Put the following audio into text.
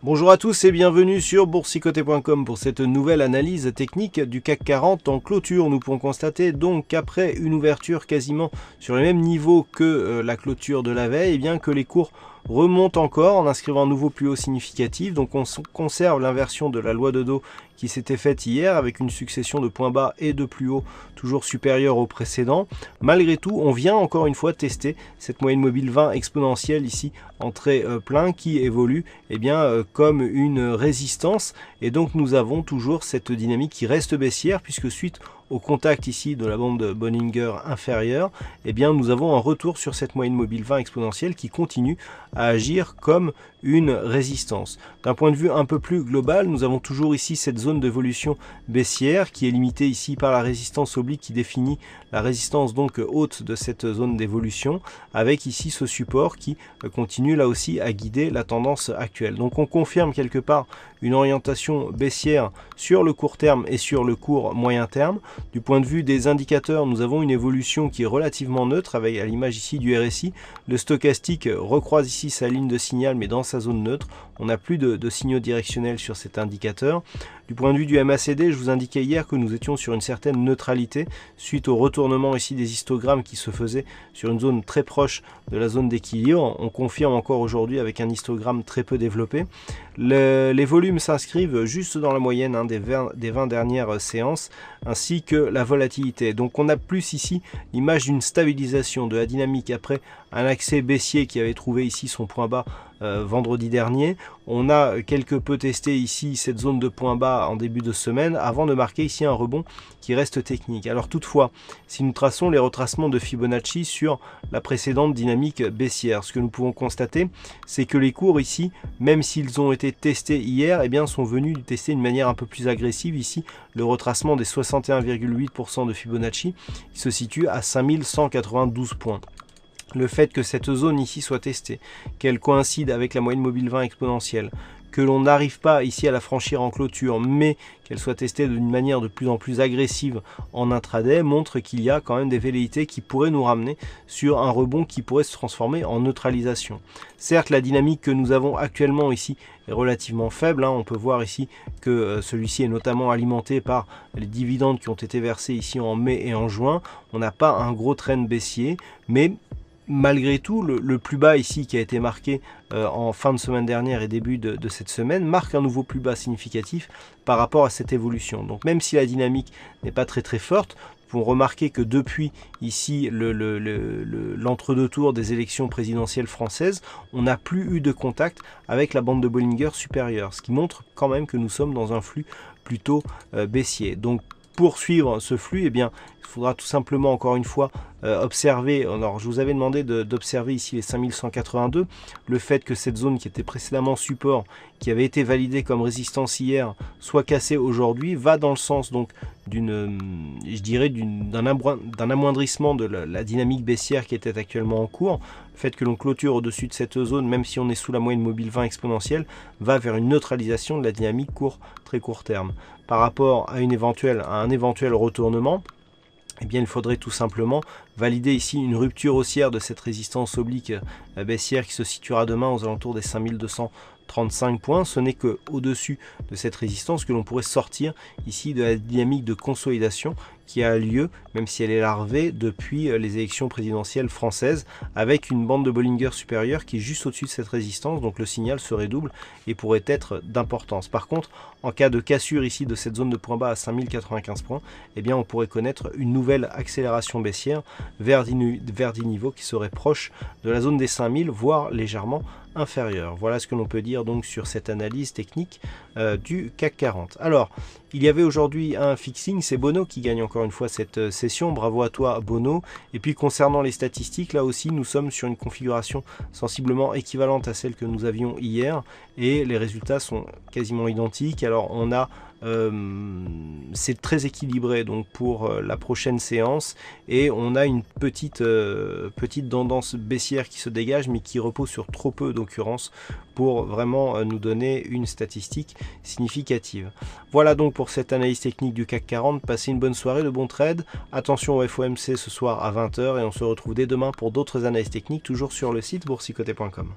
Bonjour à tous et bienvenue sur boursicoté.com pour cette nouvelle analyse technique du CAC 40 en clôture. Nous pouvons constater donc qu'après une ouverture quasiment sur le même niveau que la clôture de la veille, et bien que les cours remontent encore en inscrivant un nouveau plus haut significatif. Donc on conserve l'inversion de la loi de Dow qui s'était faite hier avec une succession de points bas et de plus hauts toujours supérieurs au précédent. Malgré tout, on vient encore une fois tester cette moyenne mobile 20 exponentielle ici en trait plein qui évolue comme une résistance, et donc nous avons toujours cette dynamique qui reste baissière puisque suite au contact ici de la bande de Bollinger inférieure, nous avons un retour sur cette moyenne mobile 20 exponentielle qui continue à agir comme une résistance. D'un point de vue un peu plus global, nous avons toujours ici cette zone d'évolution baissière qui est limitée ici par la résistance oblique qui définit la résistance donc haute de cette zone d'évolution, avec ici ce support qui continue là aussi à guider la tendance actuelle. Donc on confirme quelque part une orientation baissière sur le court terme et sur le court moyen terme. Du point de vue des indicateurs, nous avons une évolution qui est relativement neutre avec à l'image ici du RSI. Le stochastique recroise ici sa ligne de signal mais dans sa zone neutre. On n'a plus de signaux directionnels sur cet indicateur. Du point de vue du MACD, je vous indiquais hier que nous étions sur une certaine neutralité suite au retournement ici des histogrammes qui se faisait sur une zone très proche de la zone d'équilibre. On confirme encore aujourd'hui avec un histogramme très peu développé. Les volumes s'inscrivent juste dans la moyenne des 20 dernières séances, ainsi que la volatilité. Donc on a plus ici l'image d'une stabilisation de la dynamique après un accès baissier qui avait trouvé ici son point bas vendredi dernier. On a quelque peu testé ici cette zone de point bas en début de semaine avant de marquer ici un rebond qui reste technique. Alors toutefois, si nous traçons les retracements de Fibonacci sur la précédente dynamique baissière, ce que nous pouvons constater, c'est que les cours ici, même s'ils ont été testés hier, sont venus tester d'une manière un peu plus agressive ici le retracement des 61,8% de Fibonacci qui se situe à 5192 points. Le fait que cette zone ici soit testée, qu'elle coïncide avec la moyenne mobile 20 exponentielle, que l'on n'arrive pas ici à la franchir en clôture, mais qu'elle soit testée d'une manière de plus en plus agressive en intraday, montre qu'il y a quand même des velléités qui pourraient nous ramener sur un rebond qui pourrait se transformer en neutralisation. Certes, la dynamique que nous avons actuellement ici est relativement faible. On peut voir ici que celui-ci est notamment alimenté par les dividendes qui ont été versés ici en mai et en juin. On n'a pas un gros trend baissier, mais malgré tout, le plus bas ici qui a été marqué en fin de semaine dernière et début de cette semaine marque un nouveau plus bas significatif par rapport à cette évolution. Donc même si la dynamique n'est pas très forte, nous pouvons remarquer que depuis ici l'entre-deux tours des élections présidentielles françaises, on n'a plus eu de contact avec la bande de Bollinger supérieure, ce qui montre quand même que nous sommes dans un flux plutôt baissier. Donc pour suivre ce flux, il faudra tout simplement encore une fois observer. Alors je vous avais demandé d'observer ici les 5182, le fait que cette zone qui était précédemment support, qui avait été validée comme résistance hier, soit cassée aujourd'hui, va dans le sens donc d'un amoindrissement de la dynamique baissière qui était actuellement en cours. Le fait que l'on clôture au-dessus de cette zone, même si on est sous la moyenne mobile 20 exponentielle, va vers une neutralisation de la dynamique très court terme. Par rapport à un éventuel retournement, il faudrait tout simplement valider ici une rupture haussière de cette résistance oblique baissière qui se situera demain aux alentours des 5235 points. Ce n'est qu'au-dessus de cette résistance que l'on pourrait sortir ici de la dynamique de consolidation qui a lieu, même si elle est larvée, depuis les élections présidentielles françaises, avec une bande de Bollinger supérieure qui est juste au-dessus de cette résistance, donc le signal serait double et pourrait être d'importance. Par contre, en cas de cassure ici de cette zone de point bas à 5095 points, on pourrait connaître une nouvelle accélération baissière vers des niveaux qui seraient proches de la zone des 5000, voire légèrement inférieur. Voilà ce que l'on peut dire donc sur cette analyse technique du CAC 40. Alors, il y avait aujourd'hui un fixing, c'est Bono qui gagne encore une fois cette session. Bravo à toi Bono. Et puis concernant les statistiques, là aussi nous sommes sur une configuration sensiblement équivalente à celle que nous avions hier et les résultats sont quasiment identiques. Alors on a c'est très équilibré donc pour la prochaine séance et on a une petite tendance baissière qui se dégage mais qui repose sur trop peu d'occurrences pour vraiment nous donner une statistique significative. Voilà donc pour cette analyse technique du CAC 40. Passez une bonne soirée, de bons trades. Attention au FOMC ce soir à 20 h et on se retrouve dès demain pour d'autres analyses techniques toujours sur le site boursicoté.com.